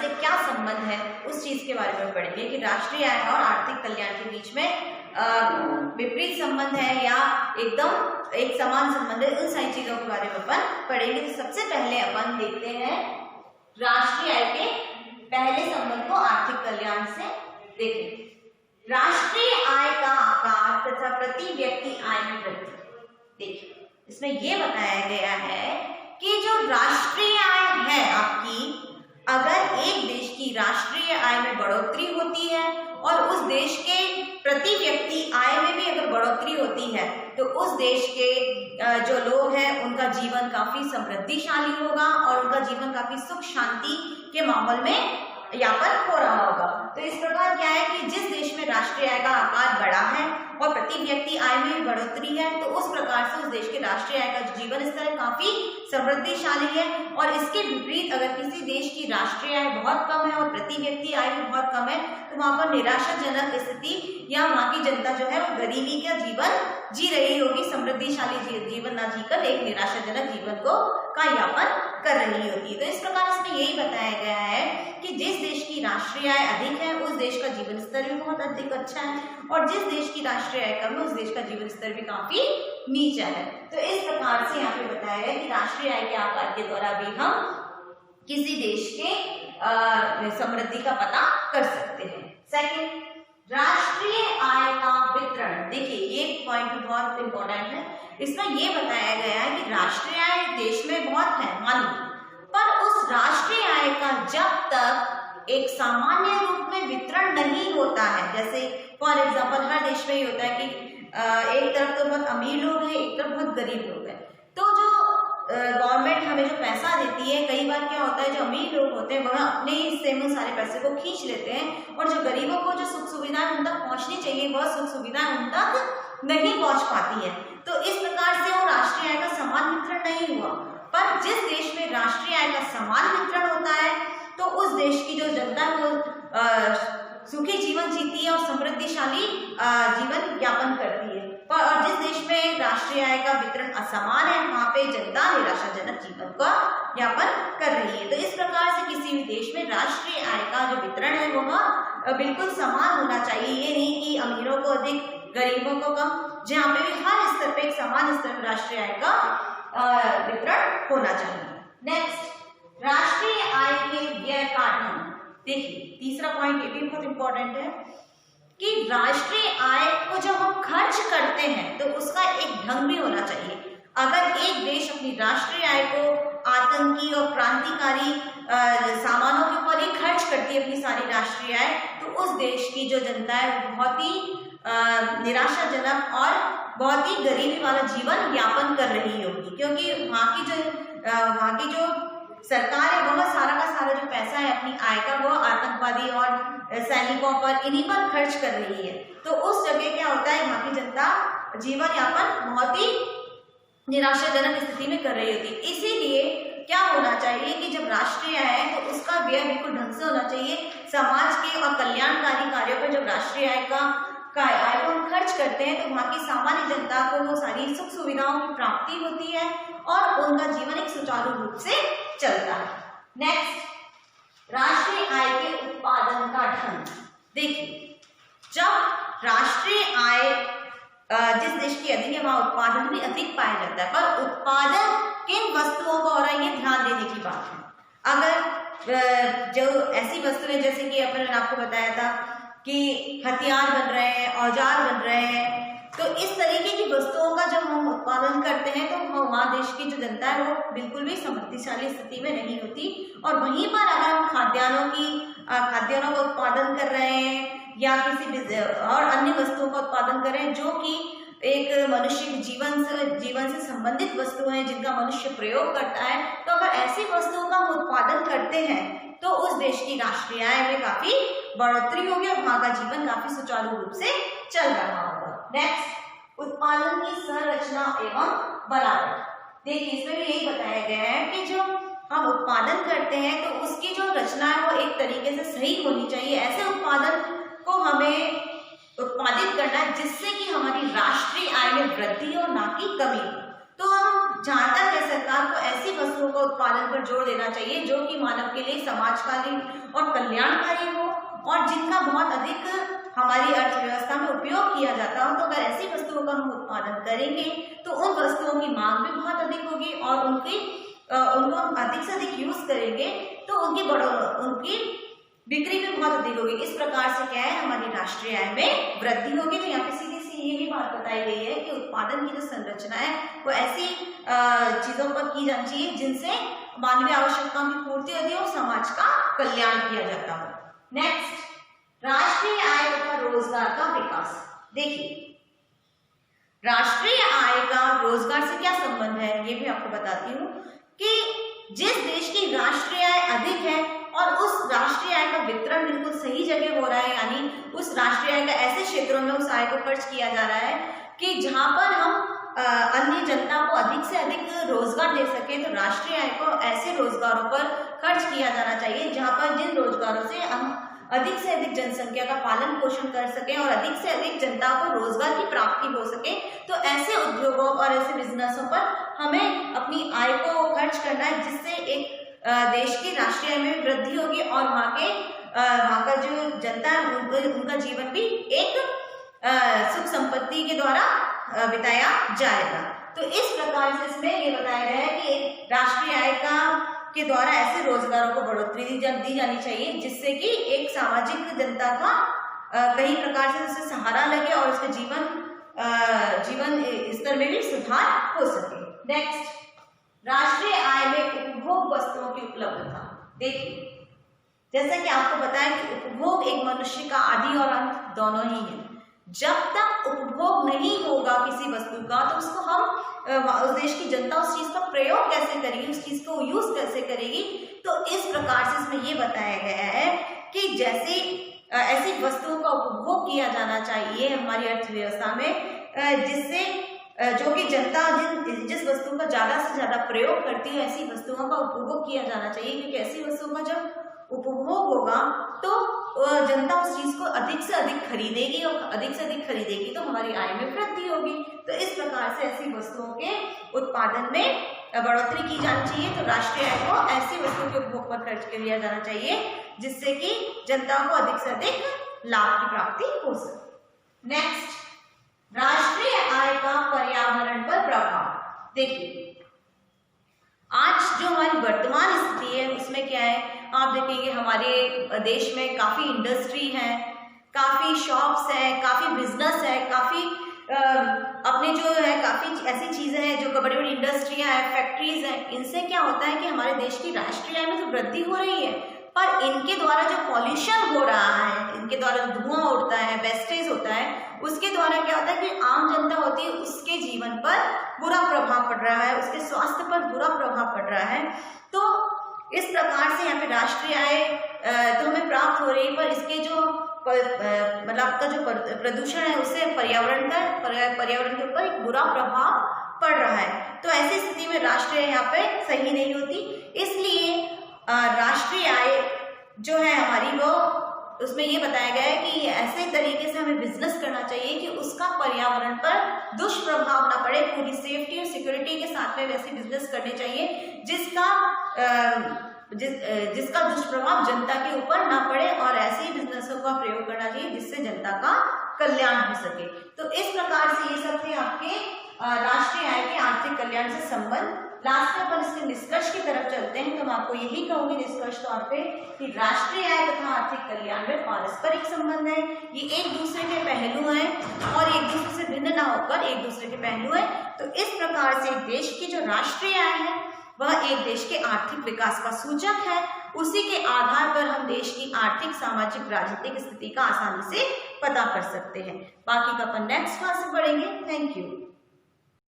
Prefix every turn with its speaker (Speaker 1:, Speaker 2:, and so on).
Speaker 1: से क्या संबंध है उस चीज के बारे में पढ़ेंगे कि राष्ट्रीय आय और आर्थिक कल्याण के बीच में विपरीत संबंध है या एकदम एक समान संबंध है, उन सारी चीजों के बारे में अपन पढ़ेंगे। तो सबसे पहले अपन देखते हैं राष्ट्रीय आय के पहले संबंध को आर्थिक कल्याण से। देखें राष्ट्रीय आय का आकार तथा प्रति व्यक्ति आय में वृद्धि। देखिए इसमें यह बताया गया है कि जो राष्ट्रीय आय है आपकी, अगर एक देश की राष्ट्रीय आय में बढ़ोतरी होती है और उस देश के प्रति व्यक्ति आय में भी अगर बढ़ोतरी होती है तो उस देश के जो लोग हैं उनका जीवन काफी समृद्धिशाली होगा और उनका जीवन काफी सुख शांति के माहौल में यापन हो रहा होगा। तो इस प्रकार क्या है कि जिस देश में राष्ट्रीय आय का आकार बढ़ा है और प्रति व्यक्ति आय में भी बढ़ोतरी है तो उस प्रकार से उस देश के राष्ट्रीय आय का जीवन स्तर काफी समृद्धिशाली है। और इसके विपरीत अगर किसी देश की राष्ट्रीय आय बहुत कम है और प्रति व्यक्ति आय भी बहुत कम है तो वहां पर निराशाजनक स्थिति या वहां की जनता जो है वो गरीबी का जीवन जी रही होगी, समृद्धिशाली जीवन ना जीकर एक निराशाजनक जीवन का यापन कर रही होती है। तो इस प्रकार इसमें यही बताया गया है कि जिस देश की राष्ट्रीय आय अधिक है उस देश का जीवन स्तर भी बहुत अधिक अच्छा है और जिस देश की राष्ट्रीय आय कम है उस देश का जीवन स्तर भी काफी नीचा है। तो इस प्रकार से यहाँ पे बताया गया कि राष्ट्रीय आय के आकार के द्वारा भी हम किसी देश के समृद्धि का पता कर सकते हैं। सेकंड, राष्ट्रीय आय का वितरण। देखिए ये पॉइंट बहुत इंपॉर्टेंट है। इसमें ये बताया गया है कि राष्ट्रीय आय देश में बहुत है मानो, पर उस राष्ट्रीय आय का जब तक एक सामान्य रूप में वितरण नहीं होता है, जैसे फॉर एग्जाम्पल हर देश में ही होता है कि एक तरफ तो बहुत अमीर लोग हैं, एक तरफ बहुत गरीब लोग हैं, तो जो गवर्नमेंट हमें जो पैसा देती है कई बार क्या होता है जो अमीर लोग होते हैं वह अपने हिस्से में सारे पैसे को खींच लेते हैं और जो गरीबों को जो सुख सुविधाएं उन तक पहुंचनी चाहिए वह सुख सुविधाएं उन तक नहीं पहुंच पाती है। तो इस प्रकार से वो राष्ट्रीय आय का समान वितरण नहीं हुआ। पर जिस देश में राष्ट्रीय आय का समान वितरण होता है तो उस देश की जो जनता है वो सुखी जीवन जीती है और समृद्धिशाली जीवन यापन करती है। और जिस देश में राष्ट्रीय आय का वितरण असमान है वहां पे जनता निराशाजनक जीवन का यापन कर रही है। तो इस प्रकार से किसी भी देश में राष्ट्रीय आय का जो वितरण है वह बिल्कुल समान होना चाहिए। ये नहीं कि अमीरों को अधिक गरीबों को कम, जहाँ पे भी हर स्तर पे एक समान स्तर में राष्ट्रीय आय का वितरण होना चाहिए। नेक्स्ट, राष्ट्रीय आय के व्यय का ढंग। देखिए तीसरा पॉइंट ये भी बहुत इंपॉर्टेंट है कि राष्ट्रीय आय को जब हम खर्च करते हैं तो उसका एक ढंग भी होना चाहिए। अगर एक देश अपनी राष्ट्रीय आय को आतंकी और क्रांतिकारी सामानों के ऊपर ही खर्च करती है अपनी सारी राष्ट्रीय आय, तो उस देश की जो जनता है वो बहुत ही निराशाजनक और बहुत ही गरीबी वाला जीवन यापन कर रही होगी, क्योंकि वहाँ की जो सरकार है वह सारा का सारा जो पैसा है अपनी आय का वह आतंकवादी और सैनिकों पर इन्हीं पर खर्च कर रही है। तो उस जगह क्या होता है वहाँ की जनता जीवन यापन बहुत ही निराशाजनक स्थिति में कर रही होती है। इसीलिए क्या होना चाहिए कि जब राष्ट्रीय आय है तो उसका व्यय बिल्कुल ढंग से होना चाहिए। समाज के और कल्याणकारी कार्यों पर जब राष्ट्रीय आय का आय को हम खर्च करते हैं तो वहाँ की सामान्य जनता को वो सारी सुख सुविधाओं की प्राप्ति होती है और उनका जीवन एक सुचारू रूप से चलता है। नेक्स्ट, राष्ट्रीय आय के उत्पादन का ढंग। देखिए जब राष्ट्रीय आय जिस देश की अधिक है वहां उत्पादन भी अधिक पाया जाता है, पर उत्पादन किन वस्तुओं का हो रहा है ये ध्यान देने की बात है। अगर जो ऐसी वस्तुएं जैसे कि अपने आपको बताया था कि हथियार बन रहे हैं, औजार बन रहे हैं, तो इस तरीके की वस्तुओं का जब हम उत्पादन करते हैं तो वहाँ देश की जो जनता है वो बिल्कुल भी समृद्धिशाली स्थिति में नहीं होती। और वहीं पर अगर हम खाद्यान्नों का उत्पादन कर रहे हैं या किसी और अन्य वस्तुओं का उत्पादन कर रहे हैं जो कि एक मनुष्य के जीवन से संबंधित वस्तु हैं जिनका मनुष्य प्रयोग करता है, तो अगर ऐसी वस्तुओं का हम उत्पादन करते हैं तो उस देश की राष्ट्रीय आय में काफी बढ़ोतरी होगी और वहां का जीवन काफी सुचारू रूप से चल रहा होगा। नेक्स्ट, उत्पादन की संरचना एवं बनावट। देखिए इसमें भी यही बताया गया है कि जो हम उत्पादन करते हैं तो उसकी जो रचना है वो एक तरीके से सही होनी चाहिए। ऐसे उत्पादन को हमें उत्पादित करना है जिससे कि हमारी राष्ट्रीय आय में वृद्धि हो ना कि कमी हो। तो हम जहाँ तक है सरकार को ऐसी वस्तुओं वस्तुओं का उत्पादन पर जोर देना चाहिए जो कि मानव के लिए समाजकारी और कल्याणकारी हो और जिनका बहुत अधिक हमारी अर्थव्यवस्था में उपयोग किया जाता हो। तो अगर ऐसी वस्तुओं का हम उत्पादन करेंगे तो उन वस्तुओं की मांग भी बहुत अधिक होगी और उनको हम अधिक से अधिक यूज करेंगे तो उनकी बिक्री भी बहुत अधिक होगी। इस प्रकार से क्या है, हमारी राष्ट्रीय आय में वृद्धि होगी। तो यहाँ पे सीधी सी ये भी बात बताई गई है कि उत्पादन की जो संरचना है वो ऐसी चीजों पर की जानी चाहिए जिनसे मानवीय आवश्यकताओं की पूर्ति होती है और समाज का कल्याण किया जाता हो। नेक्स्ट, राष्ट्रीय आय तथा रोजगार का विकास। देखिए, राष्ट्रीय आय का रोजगार से क्या संबंध है ये भी आपको बताती हूँ कि जिस देश की राष्ट्रीय आय अधिक है और उस राष्ट्रीय आय का वितरण बिल्कुल सही जगह हो रहा है, यानी उस राष्ट्रीय आय का ऐसे क्षेत्रों में उस आय को खर्च किया जा रहा है कि जहां पर हम अन्य जनता को अधिक से अधिक रोजगार दे सके, तो राष्ट्रीय आय को ऐसे रोजगारों पर खर्च किया जाना चाहिए जहां पर जिन रोजगारों से हम अधिक से अधिक जनसंख्या का पालन पोषण कर सके और अधिक से अधिक जनता को रोजगार की प्राप्ति हो सके। तो ऐसे उद्योगों और ऐसे बिजनेसों पर हमें अपनी आय को खर्च करना है जिससे एक देश की राष्ट्रीय आय में वृद्धि होगी और वहाँ का जो जनता है उनका जीवन भी एक सुख संपत्ति के द्वारा बिताया जाएगा। तो इस प्रकार से इसमें ये बताया गया है कि राष्ट्रीय आय के द्वारा ऐसे रोजगारों को बढ़ोतरी दी जानी चाहिए जिससे कि एक सामाजिक जनता का कई प्रकार से उसे सहारा लगे और उसके जीवन स्तर में भी सुधार हो सके। नेक्स्ट, राष्ट्रीय आय में उपभोग वस्तुओं की उपलब्धता। देखिए, जैसा कि आपको बताया कि उपभोग एक मनुष्य का आदि और अंत दोनों ही है। जब तक उपभोग नहीं होगा किसी वस्तु का तो उसको हम उस देश की जनता उस चीज का प्रयोग कैसे करेगी, उस चीज को यूज कैसे करेगी। तो इस प्रकार से इसमें ये बताया गया है कि जैसे ऐसी वस्तुओं का उपभोग किया जाना चाहिए हमारी अर्थव्यवस्था में जिससे जो कि जनता जिस वस्तु का ज्यादा से ज्यादा प्रयोग करती है ऐसी वस्तुओं का उपभोग किया जाना चाहिए, क्योंकि ऐसी वस्तुओं का जब उपभोग होगा तो जनता उस चीज को अधिक से अधिक खरीदेगी और अधिक से अधिक खरीदेगी तो हमारी आय में वृद्धि होगी। तो इस प्रकार से ऐसी वस्तुओं के उत्पादन में बढ़ोतरी की जानी चाहिए। तो राष्ट्रीय आय को ऐसी वस्तुओं के उपभोग पर खर्च किया जाना चाहिए जिससे कि जनता को अधिक से अधिक लाभ की प्राप्ति हो सके। नेक्स्ट, राष्ट्रीय आय का पर्यावरण पर प्रभाव। देखिए, आज जो हमारी वर्तमान स्थिति है उसमें क्या है, आप देखेंगे हमारे देश में काफी इंडस्ट्री है, काफी शॉप्स है, काफी बिजनेस है, काफी अपने जो है काफी ऐसी चीजें हैं जो बड़ी बड़ी इंडस्ट्रियां हैं, फैक्ट्रीज हैं। इनसे क्या होता है कि हमारे देश की राष्ट्रीय आय में तो वृद्धि हो रही है, पर इनके द्वारा जो पॉल्यूशन हो रहा है, इनके द्वारा जो धुआं उड़ता है, वेस्टेज होता है, उसके द्वारा क्या होता है कि आम जनता होती है उसके जीवन पर बुरा प्रभाव पड़ रहा है, उसके स्वास्थ्य पर बुरा प्रभाव पड़ रहा है। तो इस प्रकार से यहाँ पे राष्ट्रीय आय तो हमें प्राप्त हो रही है, पर इसके जो मतलब आपका जो प्रदूषण है उससे पर्यावरण के ऊपर एक बुरा प्रभाव पड़ रहा है। तो ऐसी स्थिति में राष्ट्रीय आय यहाँ पे सही नहीं होती। इसलिए राष्ट्रीय आय जो है हमारी वो उसमें ये बताया गया है कि ऐसे तरीके से हमें बिजनेस करना चाहिए कि उसका पर्यावरण पर दुष्प्रभाव ना पड़े। पूरी सेफ्टी और सिक्योरिटी के साथ में वैसे बिजनेस करने चाहिए जिसका दुष्प्रभाव जनता के ऊपर ना पड़े और ऐसे ही बिजनेसों का प्रयोग करना चाहिए जिससे जनता का कल्याण हो सके। तो इस प्रकार से ये सब थे आपके राष्ट्रीय आय के आर्थिक कल्याण से संबंध। लास्ट में अपन इसके निष्कर्ष की तरफ चलते हैं। तो मैं आपको यही कहूंगी निष्कर्ष तौर पे कि राष्ट्रीय आय तथा आर्थिक कल्याण में पारस्परिक संबंध है, ये एक दूसरे के पहलू हैं और एक दूसरे से भिन्न ना होकर एक दूसरे के पहलू हैं। तो इस प्रकार से एक देश की जो राष्ट्रीय आय है वह एक देश के आर्थिक विकास का सूचक है। उसी के आधार पर हम देश की आर्थिक, सामाजिक, राजनीतिक स्थिति का आसानी से पता कर सकते हैं। बाकी का अपन नेक्स्ट क्लास में पढ़ेंगे। Thank you.